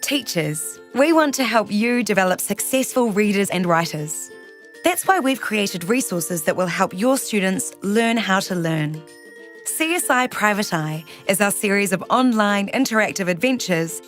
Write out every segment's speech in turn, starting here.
Teachers, we want to help you develop successful readers and writers. That's why we've created resources that will help your students learn how to learn. CSI Private Eye is our series of online interactive adventures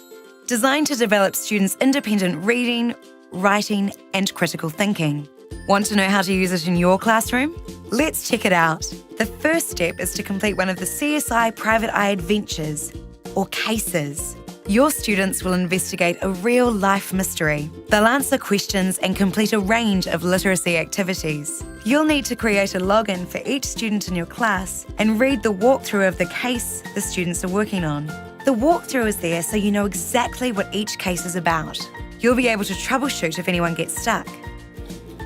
designed to develop students' independent reading, writing, and critical thinking. Want to know how to use it in your classroom? Let's check it out. The first step is to complete one of the CSI Private Eye adventures, or cases. Your students will investigate a real-life mystery. They'll answer questions and complete a range of literacy activities. You'll need to create a login for each student in your class and read the walkthrough of the case the students are working on. The walkthrough is there so you know exactly what each case is about. You'll be able to troubleshoot if anyone gets stuck.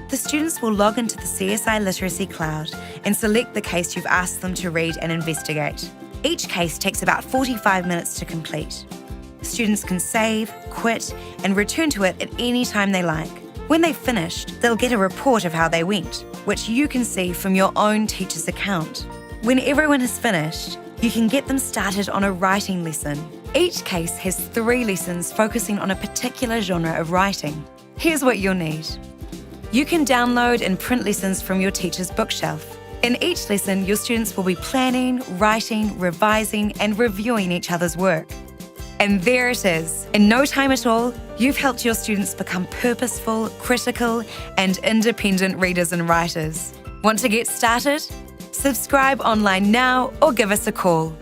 The students will log into the CSI Literacy Cloud and select the case you've asked them to read and investigate. Each case takes about 45 minutes to complete. Students can save, quit, and return to it at any time they like. When they've finished, they'll get a report of how they went, which you can see from your own teacher's account. When everyone has finished, you can get them started on a writing lesson. Each case has 3 lessons focusing on a particular genre of writing. Here's what you'll need. You can download and print lessons from your teacher's bookshelf. In each lesson, your students will be planning, writing, revising, and reviewing each other's work. And there it is. In no time at all, you've helped your students become purposeful, critical, and independent readers and writers. Want to get started? Subscribe online now or give us a call.